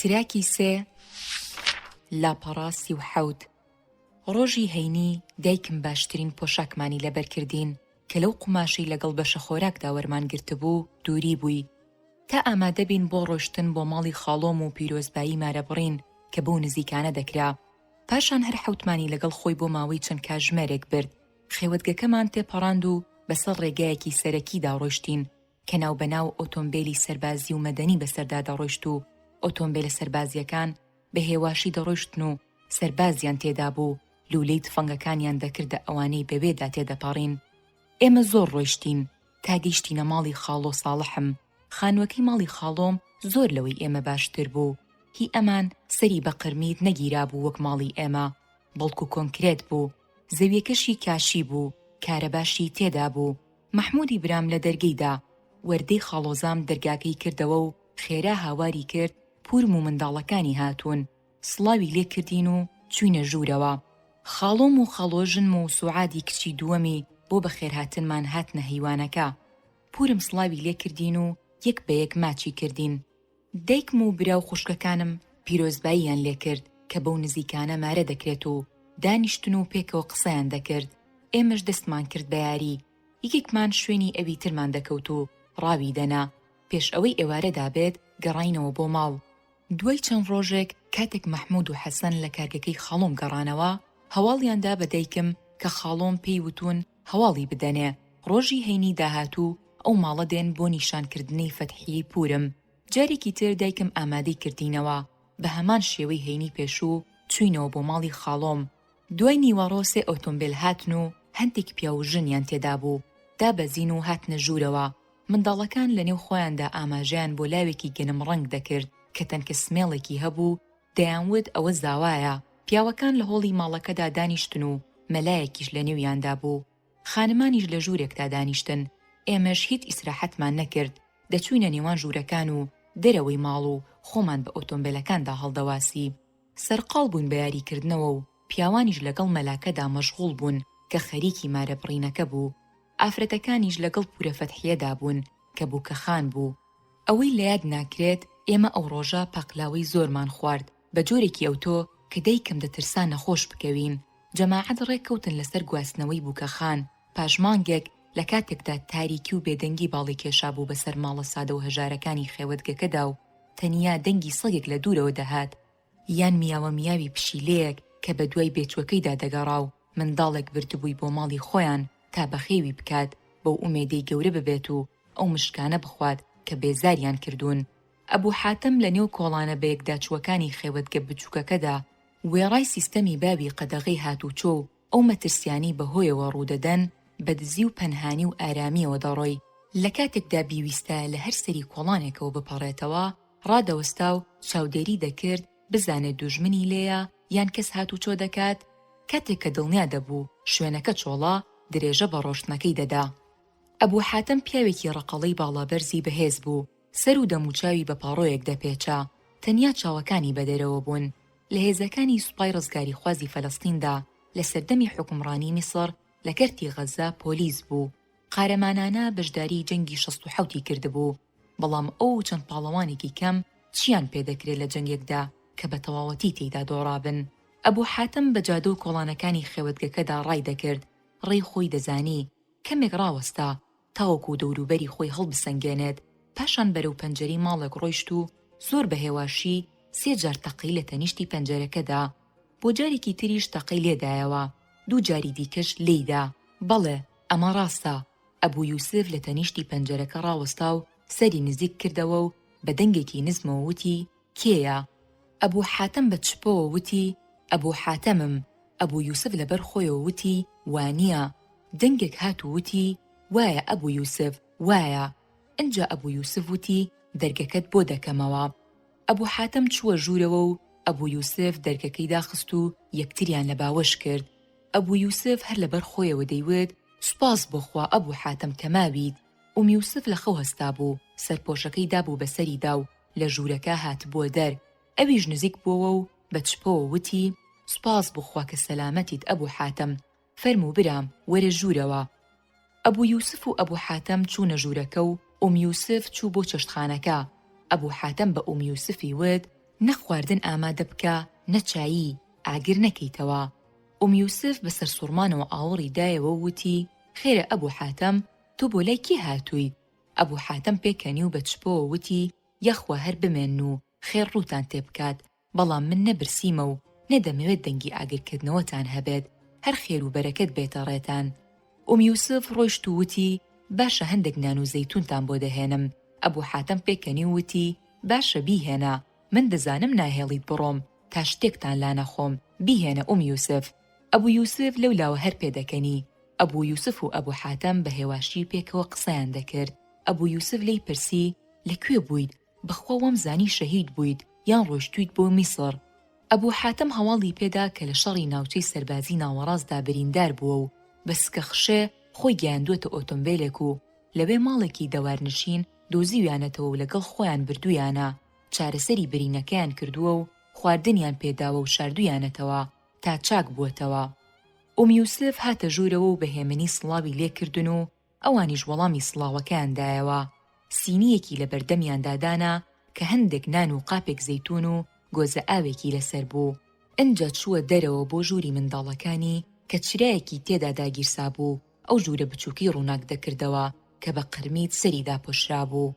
تراکی سێ لاپەڕاسی و حەوت. ڕۆژی هەینی دایکم باشترین پۆشاکمانی لەبەرکردین کە لەو قوماشەی لەگەڵ بەشە خۆراکدا وەرمان گرتبوو دووری بووی تا ئامادە بین بۆ ڕۆشتن بۆ ماڵی خاڵۆم و پیرۆزبایی مارەبڕین کە بەو نزیکانە دەکرا. پاشان هەر حەوتمانی لەگەڵ خۆی بۆ ماوەی چەند کاتژمێرێک برد. خێوەتگەکەمان تێپەڕاند و بەسەر ڕێگایەکی سەرەکیدا ڕۆیشتین کە ناوبەناو ئۆتۆمبیلی سەربازی و مەدەنی بەسەردا دەڕۆیشت و ئۆتۆمبیلە سەربازیەکان بە هێواشی دەڕۆیشتن و سەربازیان تێدا بوو لولەی تفەنگەکانیان دەکردە ئەوانەی بەبێدا تێدەپەڕین. ئێمە زۆر ڕۆیشتین تا گەیشتینە ماڵی خاڵۆ ساڵحم. خانووەکەی ماڵی خاڵۆم زۆر لەوەی ئێمە باشتر بوو. هی ئەمان سەری بە قرمید نەگیرا بوو وەک ماڵی ئێمە، بەڵکو کۆنکرێت بوو. زەویەکەشی کاشی بوو، کارەباشی تێدا بوو. مەحموودی برام لە دەرگەیدا وەردەی خاڵۆزام دەرگاکەی کردەوە و خێرا هاواری کرد پورم و منداڵەکانی هاتوون. سڵاوی لێ کردین و چوینە ژوورەوە. خاڵۆم و خاڵۆژنم و سوعادی کچی دووەمی بۆ بەخێرهاتنمان هاتنە هیوانەکە. پورم سڵاوی لێ کردین و یەک بە یەک ماچی کردین. دایکم و برا و خوشکەکانم پیرۆزباییان لێ کرد کە بەو نزیکانە مارە دەکرێت و دانیشتن و پێکەوە قسەیان دەکرد. ئێمەش دەستمان کرد بە یاری. یەکێکمان شوێنی ئەوی ترمان دەکەوت و ڕاوی دەنا. پێش ئەوەی ئێوارەدا بێت گەڕاینەوە بۆ ماڵ. دوای چەند ڕۆژێک کاتێک مەحموود و حەسەن لە کارگەکەی خاڵۆم گەڕانەوە، هەواڵیاندا بە دایکم کە خاڵۆم پێی وتون هەواڵی بدەنێ. ڕۆژی هەینی داهاتوو ئەو ماڵە دێن بۆ نیشانکردنەی فەتحیی پورم. جارێکی تر دایکم ئامادەی کردینەوە. بە هەمان شێوەی هەینی پێشوو چوینەوە بۆ ماڵی خاڵۆم. دوای نیوەڕۆ سێ ئۆتۆمبیل هاتن و هەندێک پیا و ژنیان تێدا بوو. دابەزین و هاتنە ژوورەوە. منداڵەکان لەنێو خۆیاندا ئاماژەیان بۆ لاوێکی گەنم ڕەنگ دەکرد کە تەنکە سمێڵێکی هەبوو. دەیانوت ئەوە زاوایە. پیاوەکان لە هۆڵی ماڵەکەدا دانیشتن و مەلایەکیش لە نێویاندا بوو. خانمانیش لە ژوورێکدا دانیشتن. ئێمەش هیچ ئیسراحەتمان نەکرد. دەچوینە نێوان ژوورەکان و دەرەوەی ماڵ و خۆمان بە ئۆتۆمبیلەکاندا هەڵدەواسی. سەرقاڵ بوون بە یاریکردنەوە و پیاوانیش لەگەڵ مەلاکەدا مەشغوڵ بوون کە خەریکی مارەبڕینەکە بوو. ئافرەتەکانیش لەگەڵ پورە فەتحیەدا بوون کە بووکەخان بوو. ئەوەی لە یاد ناکرێت ئێمە ئەو ڕۆژە پاقلاوەی زۆرمان خوارد بە جۆرێکی ئەوتۆ کە دایکم دەترسا نەخۆش بکەوین. جەماعەت ڕێککەوتن لەسەر گواستنەوەی بووکەخان. پاشمانگێک لە کاتێکدا تاریکی و بێدەنگی باڵی کێشا بوو بەسەر ماڵە سادە و هەژارەکانی خێوەتگەکەدا و تەنیا دەنگی سەگێک لە دوورەوە دەهات، یان میاوە میاوی پشیلەیەک کە بە دوای بێچوەکەیدا دەگەڕا و منداڵێک بردبووی بۆ ماڵی خۆیان تا بەخێوی بکات بەو ئومێدەی گەورە ببێت و ئەو مشکانە بخوات کە بێزاریان کردوون. ئەبوو حاتەم لە نێو کۆڵانە بەیەکداچووەکانی خێوەتگە بچووکەکەدا وێڕای سیستەمی بابی قەدەغەی هاتوچۆ و ئەو مەترسیانی بەهۆیەوە ڕوودەدەن بە دزی و پەنهانی و ئارامیەوە دەڕۆی. لە کاتێکدا بیویستە لە هەر سەری کۆڵانێکەوە بپەڕێتەوە، ڕادەوەستا و چاودێری دەکرد بزانێت دوژمنی لێیە یان کەس هاتوچۆ دەکات. کاتێک کە دڵنیا دەبوو شوێنەکە چۆڵە، درێژە بە ڕۆشتنەکەی دەدا. ئەبوو حاتەم پیاوێکی ڕەقەڵەی باڵابەرزی بەهێز بوو. سەر و دەموچاوی بە پاڕۆیەک دەپێچا. تەنیا چاوەکانی بەدەرەوە بوون. لە هێزەکانی سوپای ڕزگاری خوازی فەلەستیندا لە سەردەمی حکومڕانی میسر لە کەرتی غەزا پۆلیس بوو. قارەمانانە بەشداری جەنگی 67 کردبوو. بەڵام ئەو چەند پاڵەوانێکی کەم چیان پێدەکرێت لە جەنگێکدا کە بە تەواوەتی تێیدا دۆڕابن. ئەبوو حاتەم بە جادە و کۆڵانەکانی خێوەتگەکەدا ڕای دەکرد. ڕێی خۆی دەزانی. کەمێک ڕاوەستا تاوەکو دەوروبەری خۆی هەڵبسەنگێنێت. پاشان بەرەو پەنجەرەی ماڵێک ڕۆیشت و زۆر بەهێواشی 3 جار تەقی لە تەنیشتی پەنجەرەکەدا. بۆ جارێکی تریش تەقی لێدایەوە. 2 جاری دیکەش لێیدا. بەڵێ ئەمە ڕاستە. ئەبوو یوسف لە تەنیشتی پەنجەرەکە ڕاوەستا و سەری نزیک کردەوە و بە دەنگێکی نزمەوە وتی کێیە؟ ئەبوو حاتەم بە چپەوە وتی ئەبوو حاتەمم. ئەبوو یوسف لەبەر خۆیەوە وتی وانییە. دەنگێک هات و وتی وایە ئەبوو یوسف، وایە. ئەنجا ئەبوو یوسف وتی دەرگەکەت بۆ دەکەمەوە. ئەبوو حاتەم چووە ژوورەوە و ئەبوو یوسف دەرگەکەی داخست و یەکتریان لە باوەش کرد. ئەبوو یوسف هەر لەبەر خۆیەوە دەیوت سوپاس بۆخوا ئەبوو حاتەم کە ماویت. یوسف لە خەو هەستا بوو، سەرپۆشەکەی دابوو بەسەریدا و لە ژوورەکە هات بووە دەر. ئەویش نزیک بووەوە و بە چپۆوە وتی سوپاس بخوا کە سەلامەتیت ئەبوو حاتەم. فەرموو برام وەرە ژوورەوە. ئەبوو یوسف و ئەبوو حاتەم چوونە ژوورەکە و یوسف چوو بۆ چەشتخانەکە. ئەبوو حاتەم بە یوسفی وت نەخواردن ئامادە بکە نەچایی ئاگر نەکەیتەوە. یوسف بەسەر سوڕمانەوە ئاوەڕی دایەوە وتی خێرە ئەبوو حاتەم تۆ بۆ لای کێ هاتووی؟ ئەبوو حاتەم پێکەنی و بە چپۆوە وتی یەخوا هەر بمێن و خێر ڕووتان تێ بکات، بەڵام من نەبرسیمە و نەدەمەوێت دەنگی ئاگرکردنەوەتان هەبێت، هەر خێر و بەرەکەت بێتە ڕێتان. یوسف ڕۆیشت و وتی باشە هەندێک نان و زەیتونتان بۆ دەهێنم. ئەبوو حاتەم پێکەنی و وتی باشە بیهێنە، من دەزانم ناهێڵیت بڕۆم تا شتێکتان لا نەخۆم، بیهێنە یوسف. ئەبوو یوسف لەولاوە هەر پێدەکەنی. ئەبوو یوسف و ئەبوو حاتەم بە هێواشی پێکەوە قسەیان دەکرد. ئەبوو یوسف لی پرسی لەکوێ بوویت؟ بەخوا وەم زانی شەهید بوویت یان ڕۆیشتوویت بۆ میسر. ئەبوو حاتەم هەواڵی پێدا کە لە شەڕی ناوچەی سەربازی ناوەڕاستدا بریندار بووە و بەسکە خشێ خۆی گەیاندووەتە ئۆتۆمبیلێک و لەوێ ماڵێکی دەوارنشین دۆزیویانەتەوە و لەگەڵ خۆیان بردوویانە، چارەسەری برینەکەیان کردووە و خواردنیان پێداوە و شاردوویانەتەوە تا چاک بووەتەوە. یوسف هاتە ژوورەوە و بەهێمنی سڵاوی لێکردن و ئەوانیش وەڵامی سڵاوەکەیان دایەوە. سینیەکی لە بەردەمیاندادانا کە هەندێک نان و قاپێک زەیتون و گۆزە ئاوێکی لەسەر بوو. ئەنجا چووە دەرەوە بۆ ژووری منداڵەکانی کە چرایەکی تێدا داگیرسا بوو، ئەو ژوورە بچووکی ڕووناک دەکردەوە کە بە قرمیت سەریدا پۆشرا بوو.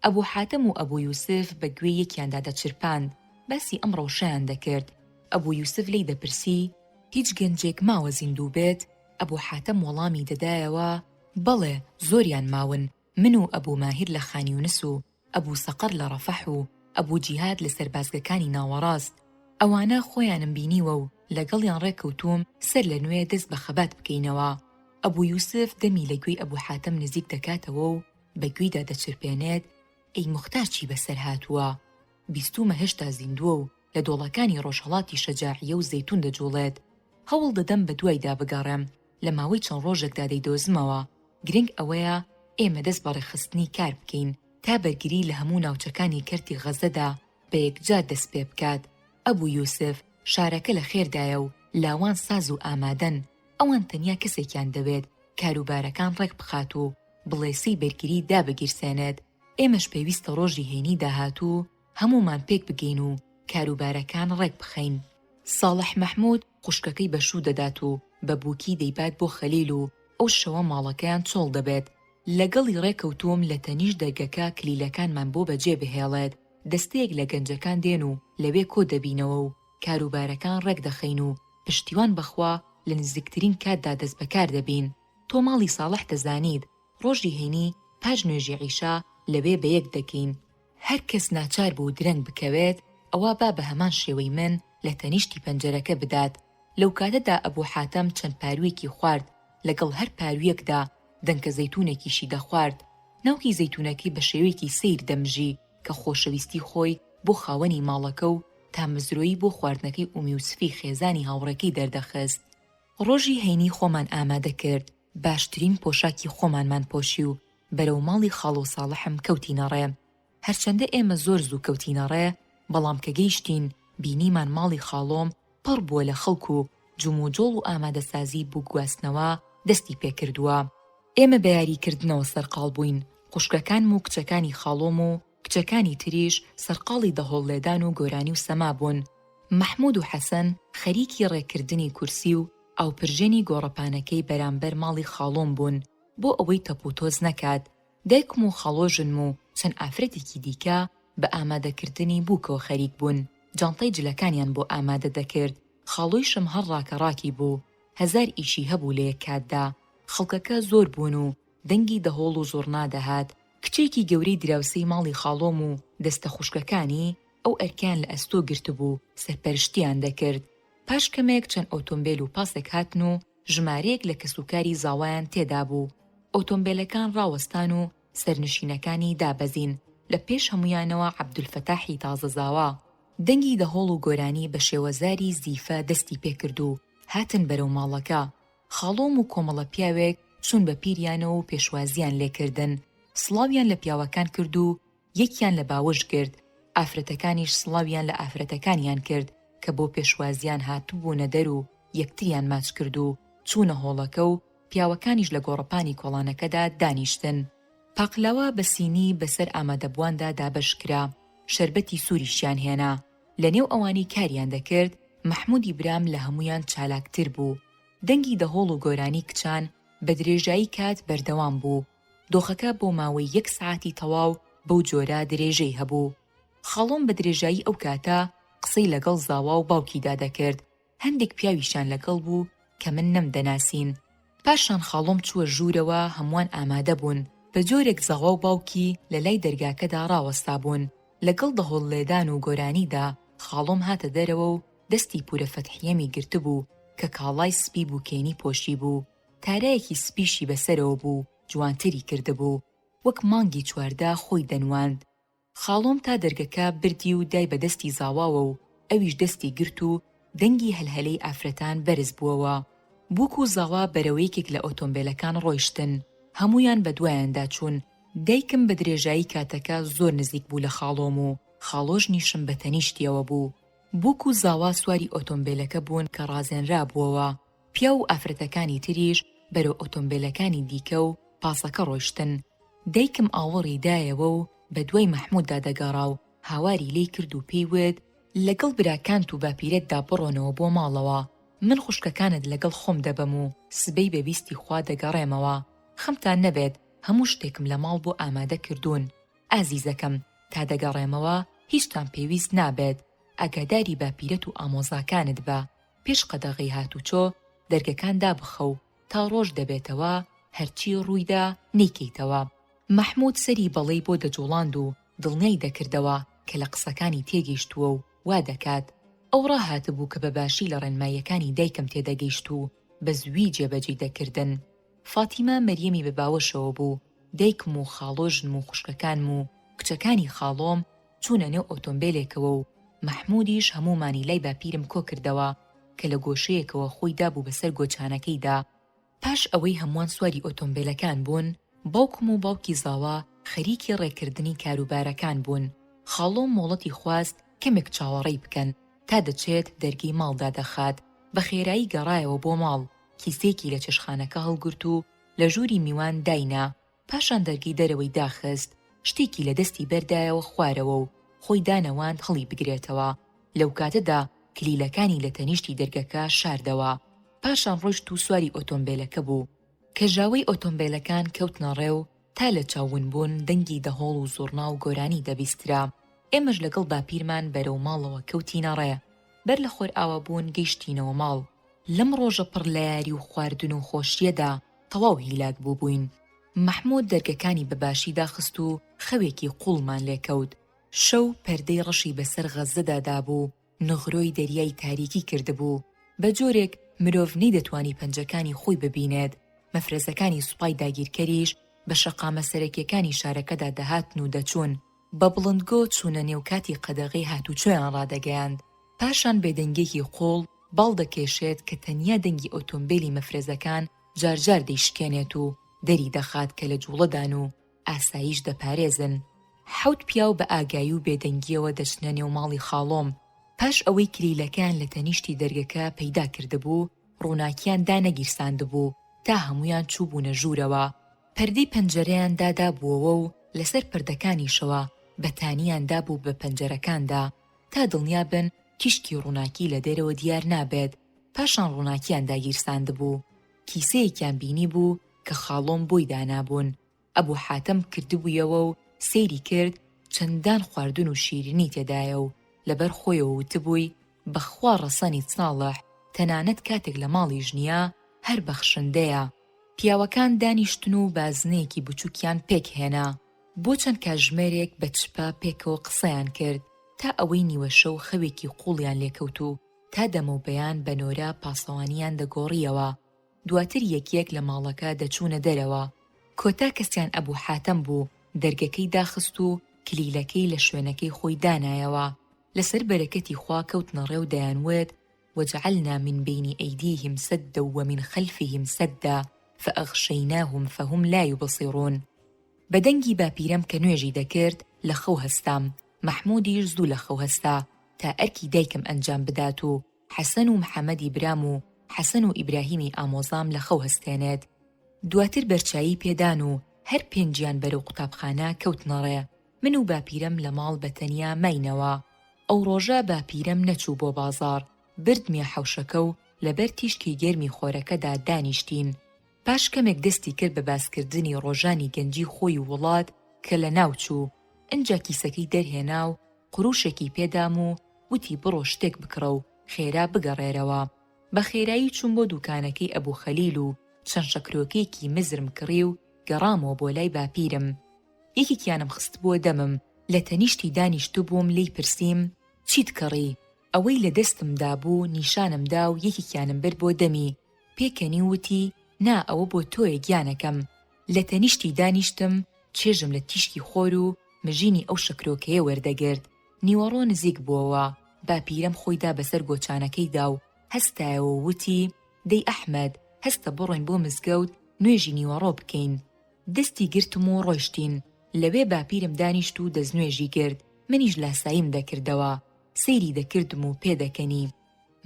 ئەبوو حاتەم و ئەبوو یوسف بە گوێ یەکیاندا دەچرپاند، باسی ئەم ڕەوشەیان دەکرد. ئەبوو یوسف لی دەپرسی هیچ گەنجێک ماوە زیندوو بێت؟ ئەبوو حاتەم وەڵامی دەدایەوە بەڵێ زۆریان ماون، من و ئەبوو ماهیر لە خانی یونس و ئەبوو سەقەر لە ڕەفەح و ئەبوو جیهاد لە سەربازگەکانی ناوەڕاست، ئەوانە خۆیانم بینیوە و لەگەڵیان ڕێکەوتوم سەر لە نوێ دەست بە خەبات بکەینەوە. ئەبوو یوسف دەمی لە گوێی ئەبوو حاتەم نزیک دەکاتەوە و بە گوێیدا دەچرپێنێت ئەی موختار چی بەسەر هاتووە؟ بیستومە هێشتا زیندووە و لە دۆڵەکانی ڕۆژهەڵاتی شەجاعیە و زەیتون دەجوڵێت. هەوڵ دەدەم بە دوایدا بگەڕێم، لە ماوەی چەند ڕۆژێکدا دەیدۆزمەوە. گرنگ ئەوەیە ئێمە دەست بە ڕێخستنی کار بکەین تا بەرگری لە هەموو ناوچەکانی کەرتی غەزەدا بە یەکجار دەست پێ بکات. ئەبوو یوسف شارەکە لە خێردایە و لاوان ساز و ئامادەن، ئەوان تەنیا کەسێکیان دەوێت کاروبارەکان ڕێک بخات و بڵێسەی بەرگری دابگیرسێنێت. ئێمەش پێویستە ڕۆژی هێنی داهاتوو هەمومان پێک بگەین و کاروبارەکان ڕێک بخەین. ساڵح مەحموود خوشکەکەی بەشوو دەدات و بە بووکی دەیبات بۆ خەلیل و ئەو شەوە ماڵەکەیان چۆڵ دەبێت. لەگەڵی ڕێکەوتوم لە تەنیش دەرگەکە کلیلەکانمان بۆ بەجێ بهێڵێت، دەستەیەک لە گەنجەکان دێن و لەوێ کۆ دەبینەوە و کاروبارەکان ڕێک دەخەین و پشتیوان بەخوا لە نزیکترین کاتدا دەست بەکار دەبین. تۆ ماڵی ساڵح دەزانید، ڕۆژی هێنی پاش نوێژی عیشا لەوێ بەیەک دەکەین. هەر کەس ناچار بوو درەنگ بکەوێت ئەوە با بە هەمان شێوەی من لە تەنیشتی پەنجەرەکە بدات. لەو کاتەدا ئەبوو حاتەم چەند پارویەکی خوارد، لەگەڵ هەر پارویەکدا دەنکە زەیتونێکیشی دەخوارد. ناوکی زەیتونەکەی بە شێوەیەکی سیر دەمژی کە خۆشەویستی خۆی بۆ خاوەنی ماڵەکە و تا مزرۆیی بۆ خواردنەکەی یوسفی خێزانی هاوڕێکەی دەردەخست. ڕۆژی هەینی خۆمان ئامادە کرد، باشترین پۆشاکی خۆمانمان پۆشی و بەرەو ماڵی خاڵ و ساڵحم کەوتینە ڕێ. هەرچەندە ئێمە زۆر زوو کەوتینە ڕێ، بەڵام کە گەیشتین بینیمان ماڵی خاڵۆم پڕ بووە لە خەڵک و جوموجۆڵ و ئامادەسازی بوو گواستنەوە دەستی پێکردووە. ئێمە بە یاریکردنەوە سەرقاڵ بووین، خوشکەکانم و کچەکانی خاڵۆم و کچەکانی تریش سەرقاڵی دەهۆڵلێدان و گۆرانی و سەما بوون. مەحموود و حەسەن خەریکی ڕێکردنی کورسی و ئاوپرژێنی گۆڕەپانەکەی بەرامبەر ماڵی خاڵۆم بوون بۆ ئەوەی تەپوتۆز نەکات. دایکم و خاڵۆژنم و چەند ئافرەتێکی دیکە بە ئامادەکردنی بووکەوە خەریک بوون، جانتای جلەکانیان بۆ ئامادە دەکرد. خاڵۆیشم هەر ڕاکەڕاکی بوو، هەزار ئیشی هەبوو لە یەک کاتدا. خەڵکەکە زۆر بوون و دەنگی دەهۆڵ و زۆرنا دەهات. کچێکی گەورەی دراوسەی ماڵی خاڵۆم و دەستە خوشکەکانی ئەو ئەرکیان لە ئەستۆ گرتبوو سەرپەرشتیان دەکرد. پاش کەمێک چەند ئۆتۆمبیل و پاسێک هاتن و ژمارەیەک لە کەسوکاری زاوایان تێدا بوو. ئۆتۆمبیلەکان ڕاوەستان و سەرنشینەکانی دابەزین. لە پێش هەمویانەوە عەبدولفەتاحی تازەزاوا دەنگی دەهۆڵ و گۆرانی بە شێوەزاری زیفە دەستی پێکرد و هاتن بەرەو ماڵەکە. خاڵۆم و کۆمەڵە پیاوێک چوون بە پیریانەوە و پێشوازیان لێکردن. سڵاویان لە پیاوەکان کرد و یەکیان لە باوەش کرد. ئافرەتەکانیش سڵاویان لە ئافرەتەکانیان کرد کە بۆ پێشوازیان هاتوبوونە دەر و یەکتریان ماچ کرد و چوونە هۆڵەکە و پیاوەکانیش لە گۆڕەپانی کۆڵانەکەدا دانیشتن. پاقلاوە بە سینی بەسەر ئامادەبواندا دابەش کرا، شەربەتی سووریشیان هێنا. لە نێو ئەوانی کاریان دەکرد مەحموودی برام لە هەمویان چالاکتر بوو. دەنگی دەهۆڵ و گۆرانی کچان بە درێژایی کات بەردەوام بوو. دۆخەکە بۆ ماوەی 1 ساعتی تەواو بەو جۆرە درێژەی هەبوو. خاڵۆم بە درێژایی ئەو کاتە قسەی لەگەڵ زاوا و باوکیدا دەکرد. هەندێک پیاویشان لەگەڵ بوو کە من نەمدەناسین. پاشان خاڵۆم چووە ژوورەوە، هەمووان ئامادە بوون. بە جۆرێک زاوا و باوکی لە لای دەرگاکەدا ڕاوەستا بوون. لەگەڵ دەهۆڵ لێدان و گۆرانیدا خاڵۆم هاتە دەرەوە و دەستی پورە فەتحیەمی گرتبوو کە کاڵای سپی بووکێنی پۆشی بوو. تارایەکی سپیشی بەسەرەوە بوو، جوانتری کردبوو. وەک مانگی 14 خۆی دەنواند. خاڵۆم تا دەرگەکە بردی و دای بە دەستی زاواوە و ئەویش دەستی گرت و دەنگی هەلهەلەی ئافرەتان بەرز بووەوە. بووک و زاوا بەرەوەیەکێک لە ئۆتۆمبیلەکان ڕۆیشتن. هەمویان بە دوایاندا چوون. دایکم بە درێژایی کاتەکە زۆر نزیک بوو لە خاڵۆم و خاڵۆژ نیشم بە تەنیشتیەوە بوو. بووک و زاوا سواری ئۆتۆمبیلەکە بوون کە ڕازێنرا بووەوە. پیا و ئافرەتەکانی تریش بەرەو ئۆتۆمبیلەکانی دیکە و پاسەکە ڕۆیشتن. دایکم ئاوەڕی دایەوە و بە دوای مەحمووددا دەگەڕا و هاواری لێی کرد و پێی وت لەگەڵ براکانت و باپیرەتدا بڕۆنەوە بۆ ماڵەوە. من خوشکەکانت لەگەڵ خۆم دەبەم و سبەی بەویستی خوا دەگەڕێمەوە. خەمتان نەبێت، هەموو شتێکم لە ماڵ بۆ ئامادە کردوون. ئازیزەکەم، تا دەگەڕێمەوە هیچتان پێویست نابێت. ئاگاداری باپیرەت و ئامۆزاکانت بە. پێش قەدەغەی هاتوچۆ دەرگەکان دابخە و تا ڕۆژ دەبێتەوە هەرچی ڕوویدا نیکەیتەوە. مەحموود سەری بەڵێی بۆ دەجوڵاند و دڵنیای دەکردەوە کە لە قسەکانی تێگەیشتووە و وا دەکات. ئەو ڕاهاتبوو کە بەباشی لە ڕێنماییەکانی دایکم تێدەگەیشت و بە زووی جێبەجێ دەکردن. فاتیمە مەریەمی بە باوەشەوە بوو. دایکم و خاڵۆژن و خوشکەکانم و کچەکانی خاڵۆم چوونە نێو ئۆتۆمبیلێکەوە و مەحموودیش هەمومانی لای باپیرم کۆ کردەوە کە لە گۆشەیەکەوە خۆی دابوو بەسەر گۆچانەکەیدا. پاش ئەوەی هەمووان سواری ئۆتۆمبیلەکان بوون، باوکم و باوکی زاوا خەریکی ڕێکردنی کاروبارەکان بوون. خاڵۆم مۆڵەتی خواست کەمێک چاوەڕێی بکەن تا دەچێت دەرگەی ماڵدا دەخات. بە خێرایی گەڕایەوە بۆ ماڵ، کیسێکی لە چێشخانەکە هەڵگرت و لە ژووری میوان داینا. پاشان دەرگەی دەرەوەی داخست، شتێکی لە دەستی بەردایەوە خوارەوە و خۆی دانەواند هەڵی بگرێتەوە. لەو کاتەدا کلیلەکانی لە تەنیشتی دەرگەکە شاردەوە. پاشان ڕۆیشت و سواری ئۆتۆمبیلەکە بوو. کە ژاوەی ئۆتۆمبیلەکان کەوتنە ڕێو، تا لە چاوون بوون دەنگی دەهۆڵ و زوڕنا و گۆرانی دەبیسترا. ئێمەش لەگەڵ باپیرمان بەرەو ماڵەوە کەوتینە ڕێ. بەر لە خۆر ئاوە بوون گەیشتینەوە ماڵ. لەم ڕۆژە پڕ لە یاری و خواردن و خۆشیەدا تەواو هیلاک بووبووین. مەحموود دەرگەکانی بەباشی داخست و خەوێکی قوڵمان لێکەوت. شەو پەردەی ڕەشی بەسەر غەزەدا دابوو، نغرۆی دەریای تاریکی کردبوو. بە جۆرێک مرۆڤ نەیدەتوانی پەنجەکانی خۆی ببینێت. مەفرەزەکانی سوپای داگیرکەریش بە شەقامە سەرەکیەکانی شارەکەدا دەهاتن و دەچوون. بە بڵندگۆ چوونە نێو کاتی قەدەغەی هاتوچۆیان ڕادەگەیاند. پاشان بێدەنگێکی قوڵ باڵ دەکێشێت کە تەنیا دەنگی ئۆتۆمبیلی مەفرێزەکان جارجار دەیشکێنێت و دەری دەخات کە لە جوڵەدان و ئاساییش دەپارێزن. 7 پیاو بە ئاگایی و بێدەنگیەوە دەچنە نێو ماڵی خاڵۆم. پاش ئەوەی کلیلەکان لە تەنیشتی دەرگەکە پەیدا کردبوو، ڕووناکیان دانەگیرساندبوو تا هەمویان چووبوونە ژوورەوە. پەردەی پەنجەرەیان دادابووەوە و لەسەر پردەکانیشەوە بەتانیان دابوو بە پەنجەرەکاندا تا دڵنیا بن کیشکی ڕووناکی لە دەرەوە دیار نابێت. پاشان ڕووناکیان داگیرساندبوو. کیسەیەکیان بینی بوو کە خاڵۆم بۆی دانابوون. ئەبوو حاتەم کردبوویەوە و سەیری کرد چەندان خواردن و شیرینی تێدایە و لەبەر خۆیەوە وتبووی بەخوا ڕەسەنی ساڵح، تەنانەت کاتێک لە ماڵی ژنیا هەر بەخشندەیە. پیاوەکان دانیشتن و بازنەیەکی بچووکیان پێک هێنا. بۆ چەند کاتژمێرێک بە چپا پێکەوە قسەیان کرد تا ئەوەی نیوە شەو خەوێکی قوڵیان لێکەوت و تا دەمەوبەیان بە نۆرە پاسەوانیان دەگۆڕیەوە. دواتر یەکیەک لە ماڵەکە دەچوونە دەرەوە. کۆتا کەسیان ئەبوو حاتەم بوو، دەرگەکەی داخست و کلیلەکەی لە شوێنەکەی خۆی دانایەوە. لەسەر بەرەکەتی خوا کەوتنە ڕێو دەیانوێت وجعلنا من بين أيديهم سدا ومن خلفهم سدا فأغشيناهم فهم لا يبصرون. بەدەنگی باپیرەم کە نوێژی دەکرد لە خەو هەستام. مەحموودیش زوو لە خەو هەستا تا ئەرکی دایکم ئەنجام بدات و حەسەن و محەممەدی برام و حەسەن و ئیبراهیمی ئامۆزام لە خەو هەستێنێت. دواتر بەرچایی پێدان و هەر پێنجیان بەرەو قوتابخانە کەوتنە ڕێ. من و باپیرەم لە ماڵ بەتەنیا ماینەوە. ئەو ڕۆژە باپیرەم نەچوو بۆ بازاڕ، بردمیە حەوشەکە و لەبەر تیشکی گەرمی خۆرەکەدا دانیشتین. پاش کەمێک دەستی کرد بە باسکردنی ڕۆژانی گەنجی خۆی وڵات کە لە ناو چوو. ئەنجا کیسەکەی دەرهێنا و قروشێکی پێدام و وتی بڕۆ شتێک بکڕە و خێرا بگەڕێرەوە. بە خێرایی چوون بۆ دوکانەکەی ئەبوو خەلیل و چەند شەکرۆکێکی مزرم کڕی و گەڕامەوە بۆ لای باپیرم. یەکێکیانم خست بۆ دەمم، لە تەنیشتی دانیشتو بووم لی پرسییم چیت کڕی؟ ئەوەی لە دەستمدا بوو نیشانمدا و یەکێکیانم برد بۆ دەمی. پێکەنی وتی نا ئەوە بۆ تۆیە گیانەکەم. لە تەنیشتی دانیشتم، چێژم لە تیشکی خۆر و مژینی ئەو شەکرۆکەیە وەردەگرت. نیوەڕۆ نزیک بووەوە. باپیرم خۆیدا بەسەر گۆچانەکەیدا و هەستایەوە وتی دەی ئەحمەد، هەستە بڕۆین بۆ مزگەوت نوێژی نیوەڕۆ بکەین. دەستی گرتم و ڕۆیشتین. لەوێ باپیرم دانیشت و دەستنوێژی کرد. منیش لاساییم دەکردەوە. سەیری دەکردم و پێدەکەنی.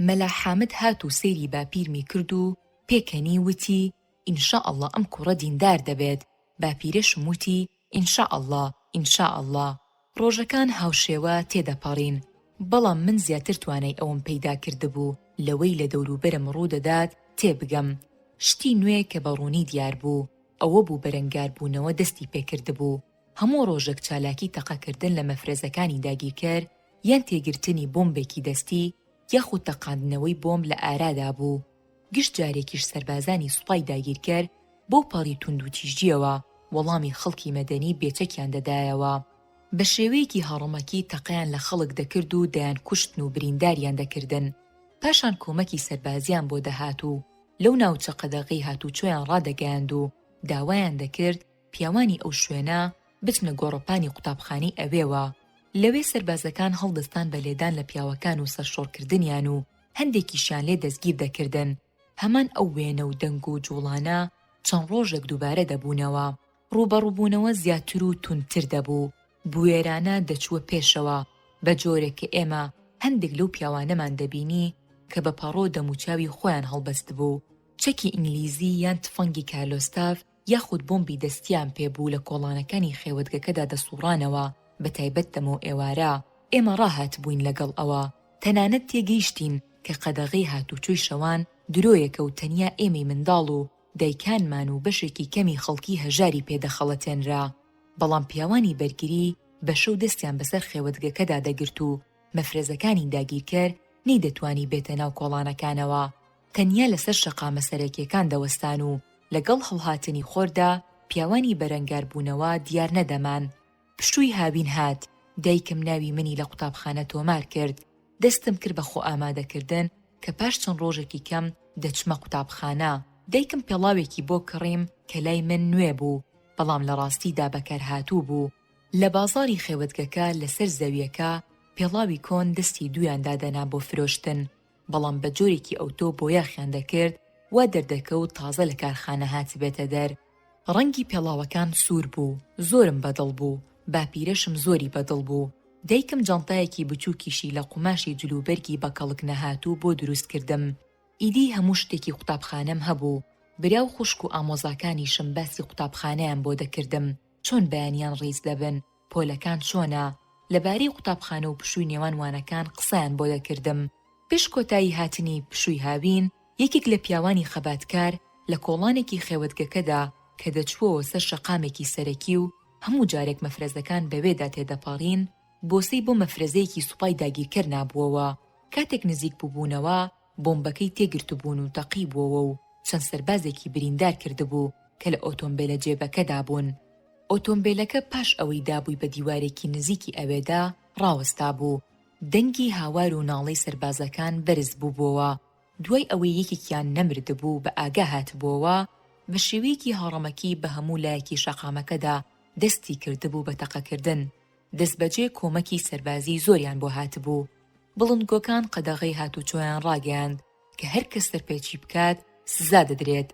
مەلا حامد هات و سەیری باپیرمی کرد و پێکەنی وتی ئینشاءالله ئەم کوڕە دیندار دەبێت. باپیرەشم وتی ئینشاءالله ئینشاءالله. ڕۆژەکان هاوشێوە تێدەپەڕین. بەڵام من زیاتر توانای ئەوم پەیدا کردبوو لەوەی لە دەوروبەرم ڕوودەدات تێبگەم. شتی نوێ کە بەڕوونی دیار بوو، ئەوە بوو بەرەنگاربوونەوە دەستی پێکردبوو. هەموو ڕۆژێک چالاکی تەقەکردن لە مەفرەزەکانی داگیرکەر یان تێگرتنی بۆمبێکی دەستی یاخود تەقاندنەوەی بۆمب لە ئارادا بوو. گشت جارێکیش سەربازانی سوپای داگیرکەر بۆ پەڕی توند و تیژیەوە وەڵامی خەڵکی مەدەنی بێچەکیان دەدایەوە. بە شێوەیەکی هەڕەمەکی تەقەیان لە خەڵک دەکرد و دەیان کوشتن و برینداریان دەکردن. پاشان کۆمەکی سەربازیان بۆ دەهات و لەو ناوچە قەدەغەی هاتوچۆیان ڕادەگەیاند و داوایان دەکرد پیاوانی ئەو شوێنە بچنە گۆڕەپانی قوتابخانەی ئەوێوە. لەوێ سەربازەکان هەڵدەستان بە لێدان لە پیاوەکان و سەرشۆڕکردنیان و هەندێکیشیان لێ دەستگیر دەکردن. هەمان ئەو وێنە و دەنگ و جوڵانە چەند ڕۆژێک دووبارە دەبوونەوە. ڕوبەڕووبوونەوە زیاتر و تونتر دەبوو. بوێرانە دەچووە پێشەوە بە جۆرێک کە ئێمە هەندێک لەو پیاوانەمان دەبینی کە بە پەڕۆ دەموچاوی خۆیان هەڵبەست بوو. چەکی ئینگلیزی یان تفەنگی کارلۆستاف یاخود بۆمبی دەستیان پێبوو لە کۆڵانەکانی خێوەتگەکەدا دەسوڕانەوە. بە تایبەت دەمە و ئێوارە ئێمە ڕاهات بووین لەگەڵ ئەوە. تەنانەت تێگەیشتین کە قەدەغەی هاتوچۆی شەوان درۆیەکە و تەنیا ئێمەی منداڵ و دایکانمان و بەشێکی کەمی خەڵکی هەژاری پێدەخەڵەتێنرا. بەڵام پیاوانی بەرگری بە شەو دەستیان بەسەر خێوەتگەکەدا دەگرت و مەفرەزەکانی داگیرکەر نەیدەتوانی بێتە ناو کۆڵانەکانەوە. تەنیا لەسەر شەقامە سەرەکیەکان دەوەستان و لەگەڵ هەڵهاتنی خۆردا پیاوانی بەرەنگاربوونەوە دیار نەدەمان. پشووی هابین هات. دایکم ناوی منی لە قوتابخانە تۆمار کرد. دەستم کرد بە خۆ ئامادەکردن کە پاش چەند ڕۆژێکی کەم دەچمە قوتابخانە. دایکم پێڵاوێکی بۆ کڕیم کە لای من نوێ بوو، بەڵام لە ڕاستیدا بەکارهاتوو بوو. لە بازاڕی خێوەتگەکە لەسەر زەویەکە پێڵاوی کۆن دەستی دویان دادەنا بۆ فرۆشتن، بەڵام بە جۆرێکی ئەوتۆ بۆ یاخیان دەکرد وا دەردەکەوت تازە لە کارخانە هات بێتە دەر. ڕەنگی پێڵاوەکان سوور بوو، زۆرم بەدڵ بوو. باپیرەشم زۆری بەدڵ بوو. دایکم جانتایەکی بچووکیشی لە قوماشی جلوبەرگی بە کەڵک نەهاتوو بۆ دروست کردم. ئیدی هەموو شتێکی قوتابخانەم هەبوو. برا و خوشک و ئامۆزاکانیشم باسی قوتابخانەیان بۆ دەکردم، چۆن بەیانیان ڕیز دەبن، پۆلەکان چۆنە. لەبارەی قوتابخانە و پشووی نێوان وانەکان قسەیان بۆ دەکردم. پێش کۆتایی هاتنی پشووی هاوین، یەکێک لە پیاوانی خەباتکار لە کۆڵانێکی خێوەتگەکەدا کە دەچووەوە سەر شەقامێکی سەرەکی و هەموو جارێک مەفرەزەکان بەوێدا تێدەپەڕین بۆسەی بۆ مەفرەزەیەکی سوپای داگیرکەر نابووەوە. کاتێک نزیک بووبوونەوە بۆمبەکەی تێگرتبوون و تەقی بووەوە و چەند سەربازێکی بریندار کردبوو کە لە ئۆتۆمبیلە جێبەکەدا بوون. ئۆتۆمبیلەکە پاش ئەوەی دابووی بە دیوارێکی نزیکی ئەوێدا ڕاوەستا بوو. دەنگی هاوار و ناڵەی سەربازەکان بەرز بووبووەوە. دوای ئەوەی یەکێکیان نەمردبوو بە ئاگا هاتبووەوە، بە شێوەیەکی هەڕەمەکی بە هەموو لایەکی شەقامەکەدا دەستی کردبوو بە تەقەکردن. دەستبەجێ کۆمەکی سەربازی زۆریان بۆ هاتبوو. بڵندگۆکان قەدەغەی هاتوچۆیان ڕاگەیاند کە هەر کەس سەرپێچی بکات سزا دەدرێت.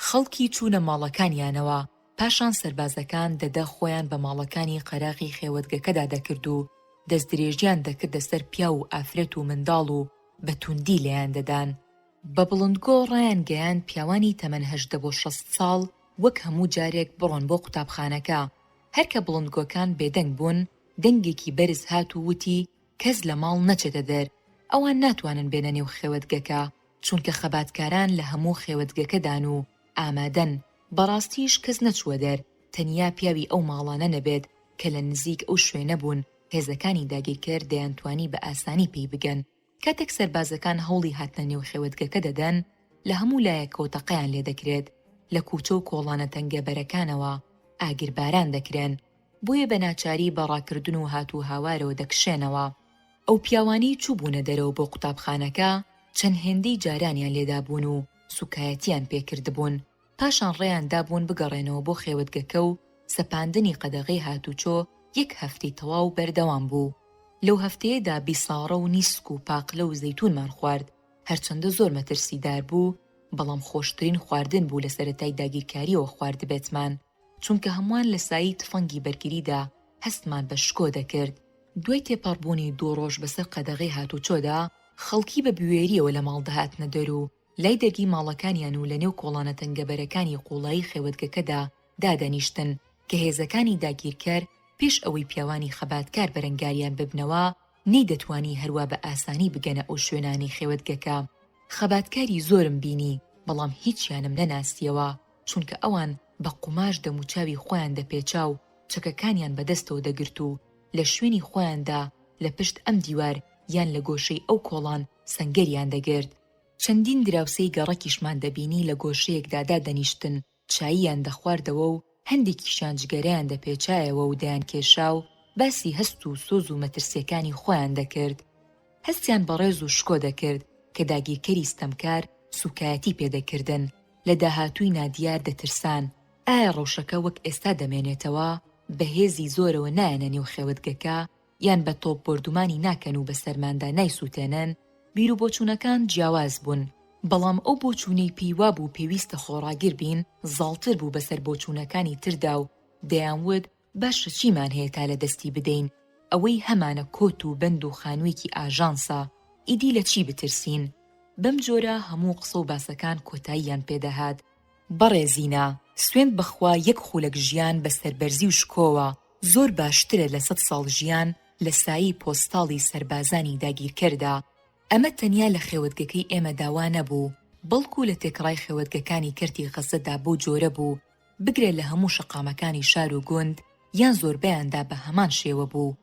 خەڵکی چوونە ماڵەکانیانەوە. پاشان سەربازەکان دەدە خۆیان بە ماڵەکانی قەراغی خێوەتگەکەدا دەکرد و دەستدرێژیان دەکردە سەر پیا و ئافرەت و منداڵ و بە توندی لێیان دەدان. بە بڵندگۆ ڕایان گەیاند پیاوانی تەمەن 18 بۆ 60 ساڵ وەک هەموو جارێک بڕۆن بۆ قوتابخانەکە. هەر کە بڵندگۆکان بێدەنگ بوون، دەنگێکی بەرز هات و وتی کەس لە ماڵ نەچێتە دەر، ئەوان ناتوانن بێنە نێو خێوەتگەکە چونکە خەباتکاران لە هەموو خێوەتگەکەدان و ئامادەن. بەڕاستیش کەس نەچووە دەر، تەنیا پیاوی ئەو ماڵانە نەبێت کە لە نزیک ئەو شوێنە بوون. هێزەکانی داگیرکەر دەیانتوانی بە ئاسانی پێی بگەن. کاتێک سەربازەکان هەوڵی هاتنە نێو خێوەتگەکە دەدەن، لە هەموو لایەک کۆتەقەیان لێ دەکرێت. لە کووچە و کۆڵانە تەنگەبەرەکانەوە ئاگرباران دەکرێن، بۆیە بە ناچاری بەڕاکردن و هاتوو هاوارەوە دەکشێنەوە. ئەو پیاوانی چوو بوونە دەرەوە بۆ قوتابخانەکە، چەند هێندەی جارانیان لێدابوون و سوکایەتیان پێکردبوون. پاشان ڕێیان دابوون بگەڕێنەوە بۆ خێوەتگەکە و سەپاندنی قەدەغەی هاتوچۆ 1 هەفتەی تەواو بەردەوام بوو. لەو هەفتەیەدا بیساڕە و نیسک و پاقلە و زەیتونمان خوارد. هەرچەندە زۆر مەترسیدار بوو، بەڵام خۆشترین خواردن بوو لە سەرەتای داگیرکاریەوە خوارد بێتمان، چونکە هەمووان لە سایی تفەنگی بەرگریدا هەستمان بە شکۆ دەکرد. دوای تێپەڕبوونی 2 ڕۆژ بەسەر قەدەغەی هاتوچۆدا، خەڵکی بە بوێریەوە لە ماڵ دەهاتنە دەر و لای دەرگی ماڵەکانیان و لە نێو کۆڵانە تەنگەبەرەکانی قوڵایی خێوەتگەکەدا دادەنیشتن کە هێزەکانی داگیرکەر پێش ئەوەی پیاوانی خەباتکار بەرەنگاریان ببنەوە نەیدەتوانی هەروە بە ئاسانی بگەنە ئەو شوێنانی خێوەتگەکە. خەباتکاری زۆرم بینی، بەڵام هیچیانم نەناسیەوە، چونکە ئەوان بە قوماش دەموچاوی خۆیان دەپێچا و چەکەکانیان بەدەستەوە دەگرت و لە شوێنی خۆیاندا لە پشت ئەم دیوار یان لە گۆشەی ئەو کۆڵان سەنگەریان دەگرت. چەندین دراوسەی گەڕەکیشمان دەبینی لە گۆشەیەکدا دادەنیشتن، چاییان دەخواردەوە و هەندێکیشیان جگەرەیان دەپێچایەوە و دەیان کێشا و باسی هەست و سۆز و مەترسیەکانی خۆیان دەکرد. هەستیان بەڕێز و شکۆ دەکرد کە داگیرکەری ستەمکار سوکایەتی پێدەکردن. لە داهاتووی نادیار دەترسان ئایا ڕەوشەکە وەک ئێستا دەمێنێتەوە، بەهێزی زۆرەوە نایەنە نێو خێوەتگەکە، یان بە تۆپ بردومانی ناکەن و بە سەرماندا نایسووتێنن. بیر و بۆچوونەکان جیاواز بوون، بەڵام ئەو بۆچوونەی پێیوا بوو پێویستە خۆڕاگیر بین زاڵتر بوو بەسەر بۆچوونەکانی تردا و دەیانوت باشە چیمان هەیە تا لە دەستی بدەین، ئەوەی هەمانە کۆت و بەند و خانوویەکی ئاژانسە، ئیدی لە چی بترسین؟ بەم جۆرە هەموو قسە و باسەکان کۆتاییان پێدەهات. بەڕێزینە، سوێند بەخوا 1 خولەک ژیان بە سەربەرزی و شکۆوە زۆر باشترە لە 100 ساڵ ژیان لە سایی پۆستاڵی سەربازانی داگیرکەردا. ئەمە تەنیا لە خێوەتگەکەی ئێمە داوا نەبوو، بەڵکو لە تێکڕای خێوەتگەکانی کەرتی غەزەدا بۆ جۆرە بوو، بگرێت لە هەموو شەقامەکانی شار و گوند یان زۆربەیاندا بە هەمان شێوە بوو.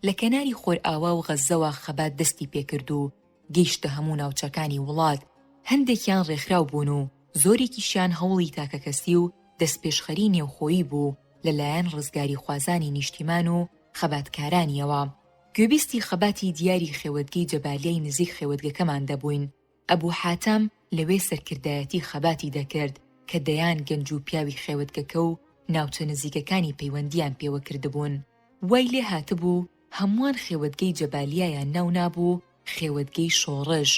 لە کەناری خۆرئاوا و غەزەوە خەبات دەستی پێکرد و گەیشتە هەموو ناوچەکانی وڵات. هەندێکیان ڕێکخراو بوون و زۆرێکیشیان هەوڵی تاکەکەسی و دەستپێشخەری نێوخۆیی بوو لەلایەن ڕزگاری خوازانی نیشتیمان و خەباتکارانیەوە. گوێبیستی خەباتی دیاری خێوەتگەی جەبالیای نزیک خێوەتگەکەمان دەبووین. ئەبوو حاتەم لەوێ سەرکردایەتی خەباتی دەکرد کە دەیان گەنج و پیاوی خێوەتگەکە و ناوچە نزیکەکانی پەیوەندیان پێوە کردبوون. وای لێ هاتبوو هەمووان خێوەتگەی جەبالیایان ناو نابوو خێوەتگەی شۆڕژ.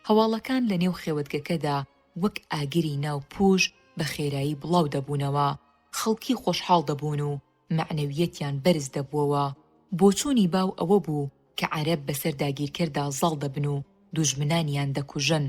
هەواڵەکان لە نێو خێوەتگەکەدا وەک ئاگری ناو پوش بە خێرایی بڵاو دەبوونەوە، خەڵکی خۆشحاڵ دەبوون و معنەویەتیان بەرز دەبووەوە. بۆچوونی باو ئەوە بوو کە عەرەب بەسەر داگیرکەردا زاڵ دەبن و دوژمنانیان دەکوژن.